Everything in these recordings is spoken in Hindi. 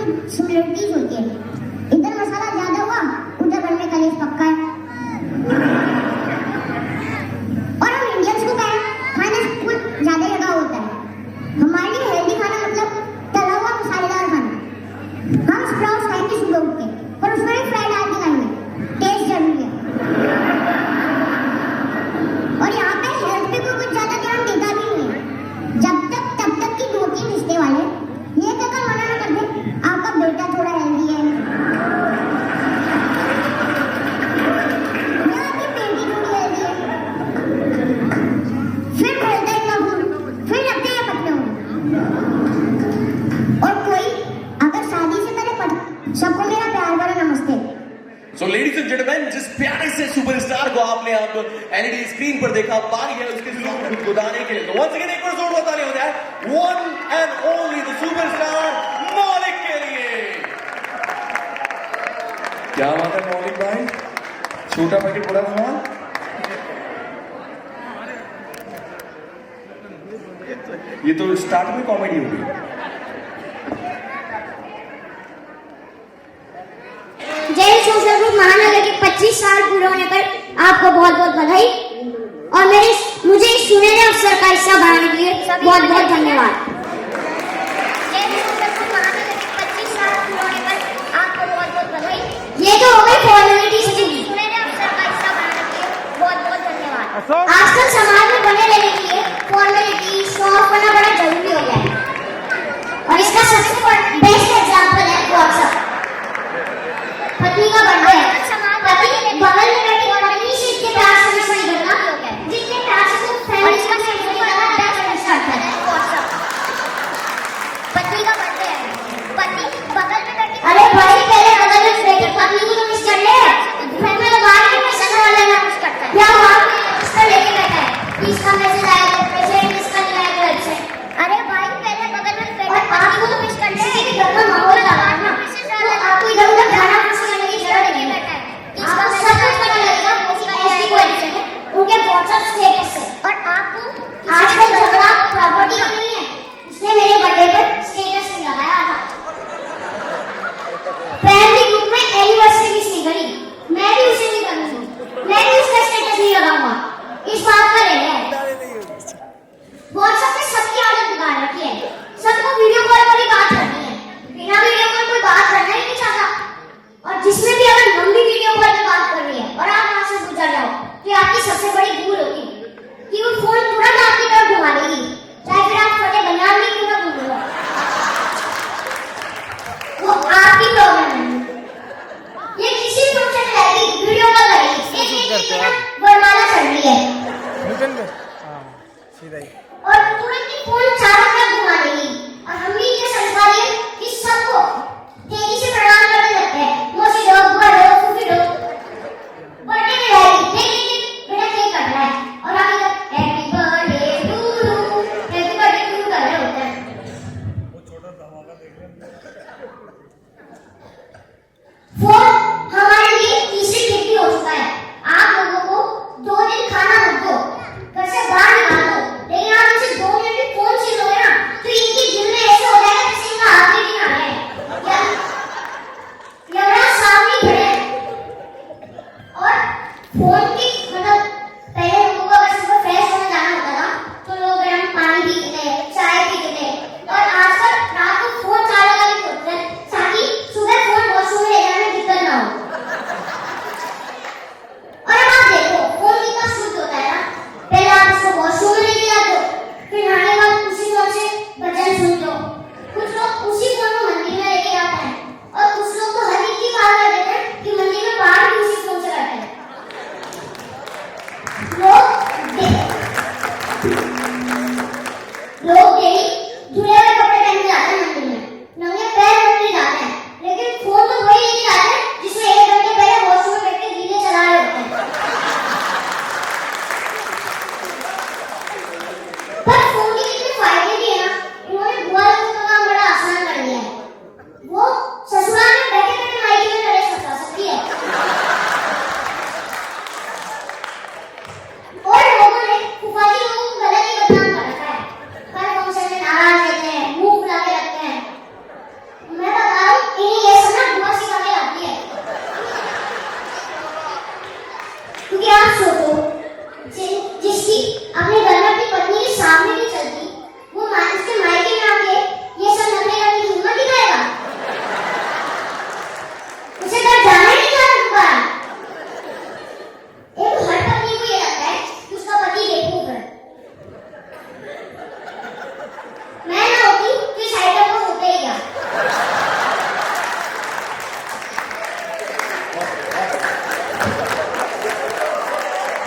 कुछ सिमिलरिटीज होती है। इधर मसाला ज्यादा हुआ, उधर घर में कलेश पक्का है। और हम इंडियंस को क्या है, खाना कुछ ज्यादा जगह होता है। हमारे लिए हेल्दी खाना मतलब तला हुआ मसालेदार खाना। हम स्प्राउट्स खाएंगे सुबह उठ के, पर उसमें भी फ्राई डाल के खाएंगे, टेस्ट जरूरी है। और यहाँ पे हेल्थ पे कोई कुछ ज्यादा ध्यान देता भी नहीं है। जब तक तब तक की 2-3 रिश्ते वाले ये कहकर मना न कर दे आपका बेटा थोड़ा हेल्दी है या आपकी बेटी थोड़ी हेल्दी है, फिर बोलता है कबूल, फिर लगता है पटने होंगे। और कोई अगर शादी से पहले सबको मेरा प्यार भरा नमस्ते। So ladies and gentlemen, जिस प्यारे से सुपरस्टार को आपने आप एलईडी स्क्रीन पर देखा, बारी है उसके साथ गुदगुदाने के लिए। तो once again एक बार जोरदार ताली हो जाए one and only the superstar मौलिक के लिए। क्या बात है मौलिक भाई, छोटा पैकेट बड़ा धमाल। ये तो स्टार्ट में कॉमेडी हो गई। जय सोशल ग्रुप महानगर के 25 साल पूरे होने पर आपको बहुत बहुत बधाई और मुझे इस सुनहरे अवसर का हिस्सा बनाने के लिए बहुत बहुत धन्यवाद। जय सोशल ग्रुप महानगर के 25 साल पूरे होने पर आपको बहुत बहुत बधाई। ये तो हो गई फॉर्मेलिटी, सुनहरे अवसर का हिस्सा बनाने के लिए बहुत बहुत धन्यवाद। आजकल समाज में बने रहने के लिए फॉर्मेलिटी शो ऑफ करना बड़ा जरूरी हो गया है और इसका सबसे बेस्ट एग्जाम्पल है व्हाट्सएप। पत्नी का बर्थडे है, पति बगल में बैठी पत्नी से इतने प्यार से विश नहीं करना जितने प्यार से तुम फैमिली का विश करना 10 मिनट करता है व्हाट्सएप। पत्नी का बर्थडे है, पति बगल में बैठी, अरे भाई पहले बगल में बैठी पत्नी को तो विश कर ले, फिर मैं बाद में मैसेज वाला ना विश करता है। क्या हुआ इसका लेके बैठा है, इसका मैसेज आएगा, प्रेजेंट इसका नहीं आएगा अच्छे। अरे भाई पहले बगल में बैठे आपको तो विश कर ले, किसी के घर का माहौल लगा ना, तो आपको इधर उधर खाना उनके व्हाट्सएप स्टेटस से। और आपको आजकल झगड़ा प्रॉपर्टी का नहीं है, उसने मेरे बर्थडे पर स्टेटस नहीं लगाया था। फैमिली ग्रुप में एनिवर्सरी मिस नहीं करी, मैं भी उसे नहीं करूंगी, मैं भी उसका स्टेटस नहीं लगाऊंगा। इस बात का रहना है व्हाट्सएप पे सबकी आदत बिगाड़ रखी है, सबको वीडियो कॉल पर ही बात करनी है, बिना वीडियो कॉल कोई बात करना ही नहीं चाहता। और जिसमें भी अगर मम्मी वीडियो कॉल पे बात कर रही है और आप वहां से गुजर जाओ तो आपकी सबसे बड़ी भूल होगी कि वो फोन तुरंत आपकी तरफ घुमा देगी, चाहे फिर आप फटे बनियान में क्यों ना घूम लो, वो आपकी प्रॉब्लम है। ये किसी फंक्शन में रहेगी, वीडियो कॉल करेगी, बरमाला चल रही है और तुरंत ही फोन चारों तरफ घुमा देगी। और हम भी ये संस्कार है कि सबको तेजी से प्रणाम करने लगते हैं, मोसी दो, बुआ दो, फूफी दो, बर्थडे में रहेगी, लेकिन बेटा केक कट रहा है और हम इधर happy birthday to you, happy birthday to you कर रहे होते हैं। फोन हमारे लिए तीसरी खिड़की हो चुका है। आप लोगों को 2 दिन खाना मत दो, घर से बाहर निकाल दो, लेकिन आप इसे 2 मिनट भी फोन छीन लोगे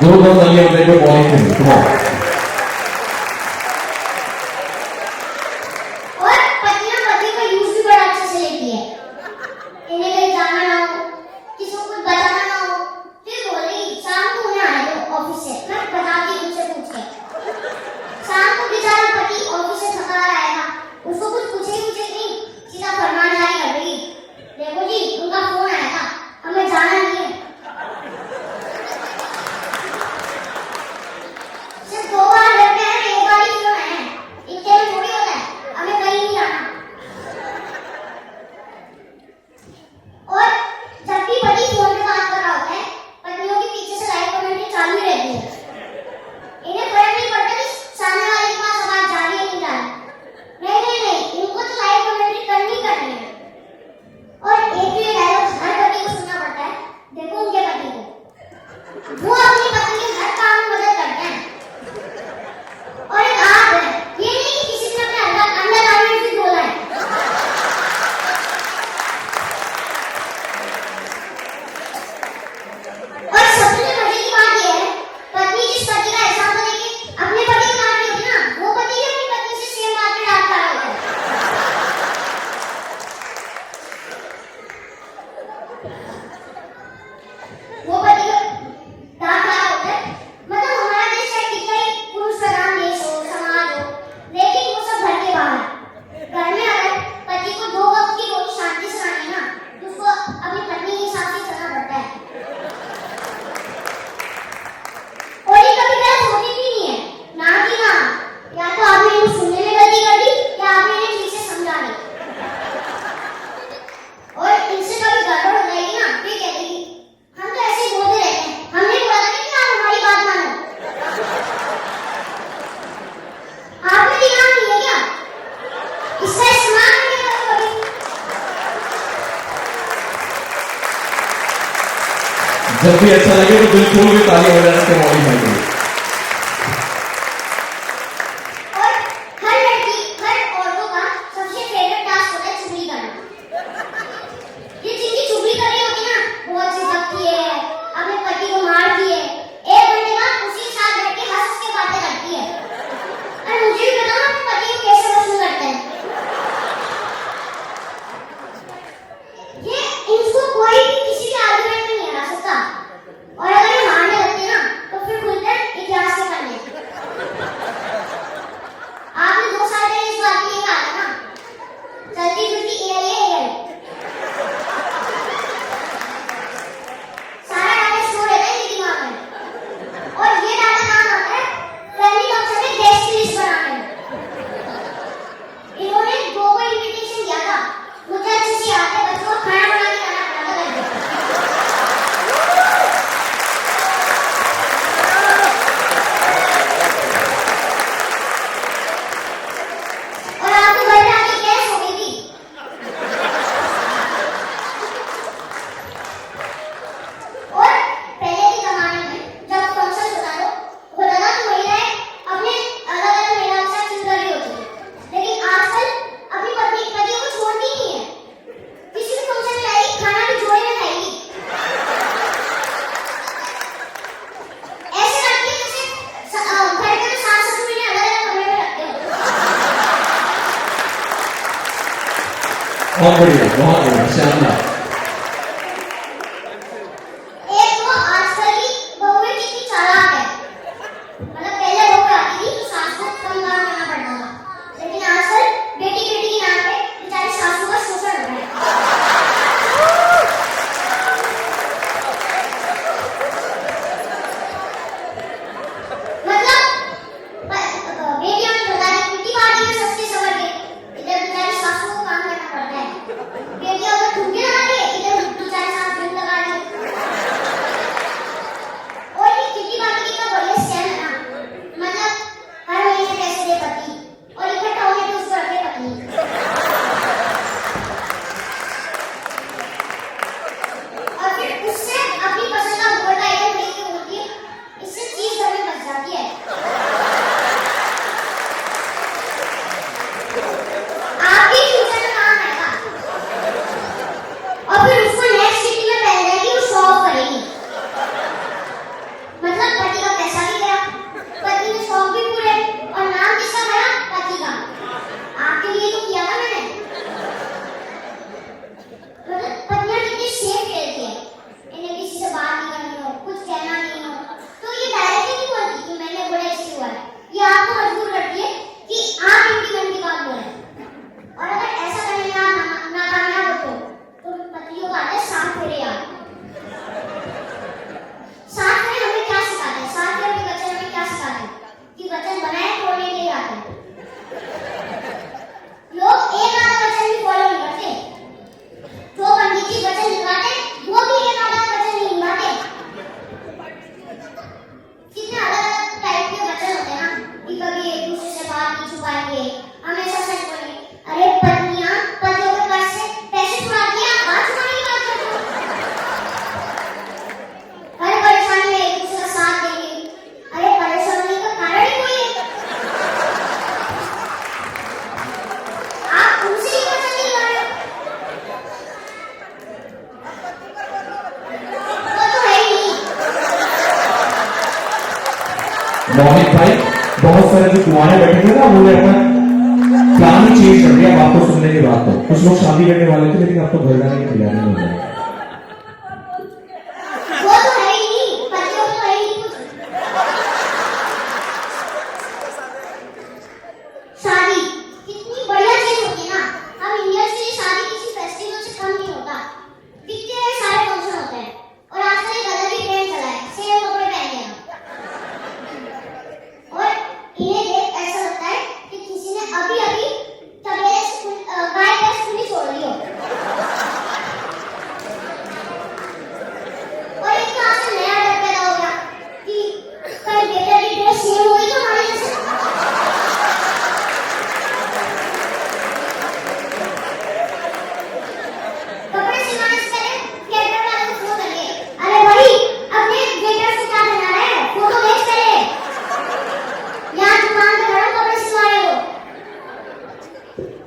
जोरदार तालियां होते हैं बॉलिंग के लिए। Come on. और पत्नियां पति का यूज भी बड़ा अच्छे से लेती है। इन्हें कहीं जाना ना हो, किसी को कुछ बताना ना हो, फिर बोलेगी शाम को उन्हें आने दो ऑफिस से, मैं बताती हूँ उनसे पूछ के। शाम को बेचारा पति ऑफिस से थका आएगा, उसको कुछ पूछे नहीं, सीधा फरमान जारी कर देगी, देखो जी उनका फोन आया था, हमें जाना नहीं है। सिर्फ 2 बार लड़के हैं, 1 बार ही फोन आया है, इतने में थोड़ी होता है, हमें कहीं नहीं जाना। और जब भी पति फोन पे बात कर रहा होता है, पत्नियों के पीछे से लाइव कमेंट्री चालू ही रहती है। इन्हें फर्क नहीं पड़ता कि सामने वाले के पास आवाज जा रही है नहीं जा रही। नहीं, इनको तो लाइव कमेंट्री करनी है। और एक भी डायलॉग हर पति को सुनना पड़ता है, देखो उनके पति को, वो अपनी पत्नी के हर काम में मदद करते हैं। और एक आग है, ये नहीं कि किसी ने अपने अंदर आने से बोला है। और सबसे मजे की बात यह है, पत्नी जिस पति का एहसान तो देखे अपने पति को डांट रही होती है ना, वो पति भी अपनी पत्नी से सेम बात में डांट रहा होता है। वो पति को डांट रहा होता है। मतलब हमारा देश चाहे कितना ही पुरुष प्रधान देश हो, समाज हो, लेकिन वो सब घर के बाहर है। घर में अगर पति को 2 वक्त की रोटी शांति से खानी है ना, तो उसको अपनी पत्नी के हिसाब से चलना पड़ता है। और ये कभी गलत होती भी नहीं है, ना कि ना, या तो आपने इनको सुनने में गलती कर दी या आपने इन्हें ठीक से समझा नहीं। और इनसे कभी गड़बड़ हो जाएगी ना, फिर कह देगी हम तो ऐसे ही बोलते रहते हैं, हमने बोला था कि आप हमारी बात मानो। आपने ध्यान नहीं है क्या? इसका इस्तेमाल नहीं करो कभी। जब भी अच्छा लगे तो दिल खोल के तालियां हो जाने से बॉलिंग के लिए। और हर लड़की, हर औरतों का सबसे फेवरेट टास्क होता है चुगली करना। ये जिनकी चुगली कर रही होती है ना, बहुत झिझकती है, अपने पति को मारती है, 1 घंटे बाद उसी के साथ बैठ के हंस के बातें करती है। और मुझे भी बताओ अपने पति को कैसे पसंद करते हैं। ये इनको कोई भी किसी के आर्गुमेंट में नहीं हरा सकता। और अगर ये हारने लगते हैं ना, तो फिर खुलते हैं इतिहास के पन्ने। आपने 2 साल पहले इस बात के लिए कहा था ना, चलती फिरती एआई। सारा डाटा स्टोर रहता है इनके दिमाग में, और ये डाटा काम आता है फैमिली फंक्शन में गेस्ट की लिस्ट बनाने में। इन्होंने 2 को इनविटेशन दिया था, मुझे अच्छे से याद है, बच्चों को खाना बना के खाना पड़ा था। और आपको घर पे आके कैसे हो गई थी? और पहले के जमाने में जब फंक्शन होता था तो महिलाएं अपने अलग-अलग महिलाओं के साथ चिल कर रही होती थी। लेकिन आजकल अपनी पतियों को छोड़ती नहीं है। किसी भी फंक्शन में आएगी, खाना भी जोड़े में खाएगी। ऐसे करती है जैसे घर के सास ससुर इन्हें अलग-अलग कमरे में रखते हो। बहुत बढ़िया, शानदार। एक तो आजकल की बहुएं कितनी चालाक है। मतलब पहले बहू आती थी तो सास को कम काम करना पड़ता था, लेकिन आजकल बेटी के नाम पे बेचारी सासू का शोषण हो रहा है। मतलब बेटियां की बता दी कितनी पार्टी में सस्ते सवर के, इधर बेचारी सासू को काम करना पड़ता है। बेटियां अगर ठुमके लगा मोहित भाई, बहुत सारे जो कुआरे बैठे थे ना, उन्होंने अपना प्लान ही चेंज कर दिया आपको सुनने के बाद। तो कुछ लोग शादी करने वाले थे, लेकिन आपको घर जाने की तैयारी नहीं हो रही। वो तो है ही नहीं, पतियों तो है ही नहीं कुछ। शादी कितनी बढ़िया चीज होती है ना। हम इंडियंस के लिए शादी किसी फेस्टिवल से कम नहीं होता। कितने सारे फंक्शन होते हैं और आजकल एक अलग ही ट्रेंड चला है, सेम कपड़े पहनने का। और इन्हें देख ऐसा लगता है कि किसी ने अभी अभी तबेले से गाय भैंस खुली छोड़ दी हो। और एक तो आज नया डर पैदा हो गया कि कल बेटा की ड्रेस सेम होगी तो हमारे जैसे। कपड़े सिलवाने से पहले कैटर वाले को फोन करिए, अरे भाई अपने बेटा से क्या बना रहा है, फोटो देख पहले। यहाँ दुकान पे खड़ा कपड़े सिलवा रहे हो।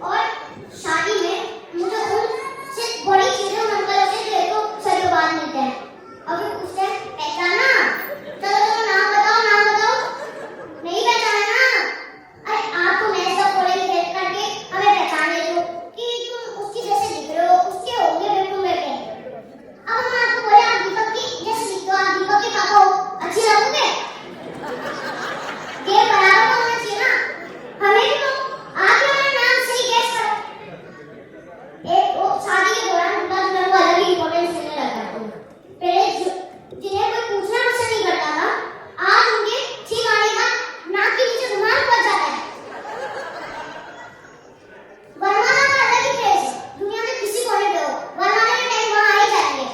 और शादी में मुझे उनसे बड़ी चीजें मन कर होती है तो सही बात मिलते हैं। अभी पूछते हैं पहचाना, चलो चलो नाम बताओ, नाम बताओ। नहीं पहचाना ना, अरे आप तो मैं सब बोले करके हमें पहचान लेते हो कि तुम उसकी जैसे दिख रहे हो, उसके होंगे बिल्कुल बेटे। अब हम आपको बोले आप दीपक की जैसे दिखते हो, आप दीपक के पापा हो, अच्छी लगोगे? ये बराबर तो होना चाहिए ना। हमें भी तो आप ही हमारा नाम सही गैस करो। एक वो शादी के दौरान उनका जो है वो अलग ही इंपॉर्टेंस मिलने लगा है। पहले जिन्हें कोई पूछना पसंद नहीं करता था, आज उनके ठीक आने का नाक के नीचे रुमाल पड़ जाता है। वरमाला का अलग ही क्रेज है, दुनिया में किसी कोने पे हो वरमाला के टाइम वहां आ ही जाएंगे।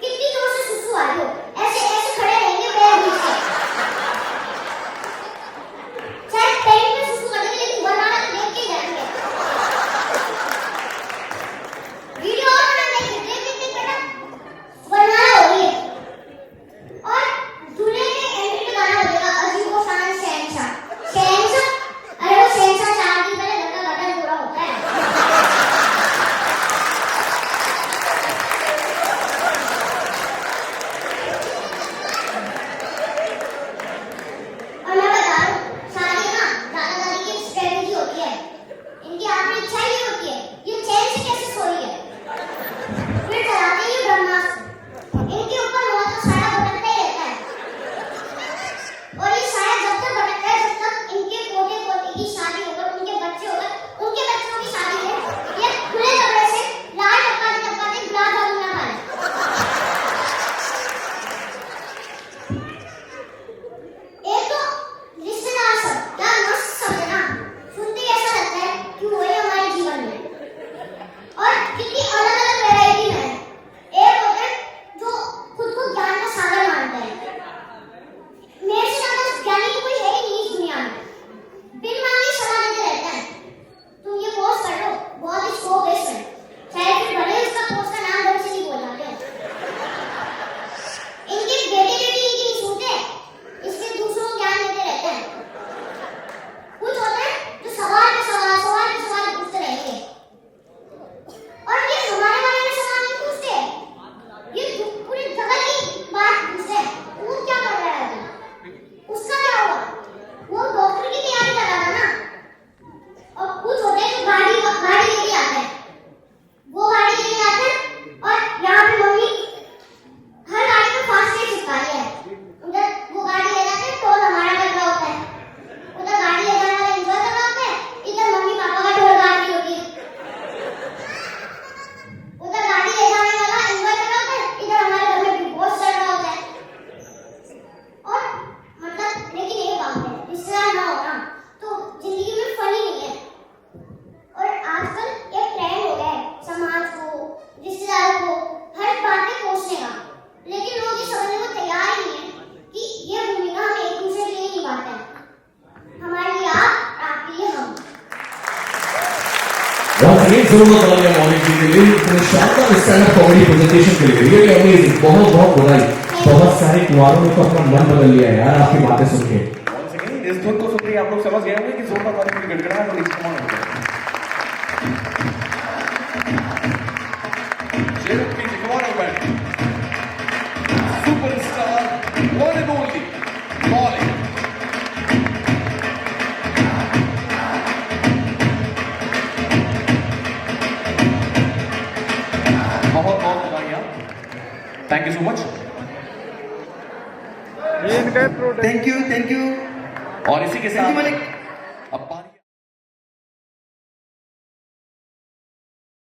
कितनी जोर से सुसु आ रही हो, ऐसे ऐसे खड़े रहेंगे पैर बीच के। चाहे पेट में सुसु कर देंगे लेकिन वरमाला को देख के जाएंगे। वीडियो और बनाते हैं, देख बेटा वरमाला हो रही है। और दूल्हे के एंट्री पे गाना बजेगा, अजीबो शान शहंशाह। शहंशाह, अरे वो शहंशाह 4 दिन पहले घर का बटन पूरा होता है। और मैं बता रहा हूँ, शादी ना दादा दादी की स्ट्रेटेजी होती है। इनकी आखिरी इच्छा ये होती है ये चैन से कैसे सो रही है। फिर चलाते ही ब्रह्मास्त्र, इनके ऊपर मौत का साया भटकता ही रहता है। और ये साया जब तक भटकता है जब तक इनके पोते पोती की शादी होकर, उनके बच्चे होकर, उनके बच्चों की शादी है, ये खुले कपड़े से लाल टपकाते टपकाते गुलाब जामुन ना खाए। एक तो रिश्तेदार सब क्या मस्त सब है ना, सुनते ही ऐसा लगता है कि वही हमारे जीवन में। और कितनी अलग अलग वैरायटी में है। एक होते हैं जो खुद को ज्ञान का सागर मानते हैं, मेरे से ज्यादा ज्ञानी तो कोई है ही नहीं इस दुनिया में। बिन मांगे सलाह देते रहते हैं, तुम ये कोर्स कर लो बहुत ही स्कोप है इसमें, चाहे फिर भले उसका कोर्स का नाम ढंग से नहीं बोल जाते हो। इनके बेटे बेटी इनकी नहीं सुनते, इसलिए दूसरों को ज्ञान देते रहते हैं। कुछ होते हैं जो सवाल पे सवाल पूछते रहेंगे। और ये हमारे बारे में सवाल नहीं पूछते, ये पूरी जगत की बात पूछते हैं। वो क्या कर रहा है अभी, उसका क्या हुआ, वो डॉक्टर की तैयारी कर रहा था ना। और कुछ होते हैं जो गाड़ी लेके आते हैं, वो गाड़ी लेके आते हैं और यहाँ पे मम्मी हर गाड़ी में फास्टैग चिपका दिया है। उधर वो गाड़ी ले जाते हैं, टोल हमारा कट रहा होता है। उधर गाड़ी ले जाने वाला एंजॉय कर रहा होता है, इधर मम्मी पापा का टोल काट रही होती है। उधर गाड़ी ले जाने वाला एंजॉय कर रहा होता है, इधर हमारे घर में बिग बॉस चल रहा होता है। और मतलब लेकिन एक बात है, रिश्तेदार ना होना तो जिंदगी में फनी नहीं है। और आजकल एक ट्रेंड हो गया है समाज को, रिश्तेदारों को हर बात पे कोसने का, लेकिन लोग ये समझने को तैयार ही नहीं है कि ये भूमिका हम एक दूसरे के लिए निभाते हैं, हमारे लिए आप, आपके लिए हम। Once again, जोरदार तालियां मोहित जी के लिए इतने शानदार स्टैंड अप कॉमेडी प्रेजेंटेशन के लिए। रियली अमेजिंग, बहुत बहुत बधाई। बहुत सारे कुआरों ने तो अपना मन बदल लिया है यार आपकी बातें सुन के। Once again, इस धुन को सुनकर आप लोग समझ गए होंगे कि जोरदार तालियों की गड़गड़ाहट और इसका मान होता है। Come on, everybody. Superstar, one and only, Molly. बहुत बहुत बधाइयाँ, थैंक यू सो मच। ये इनका प्रोडक्ट। थैंक यू और इसी के साथ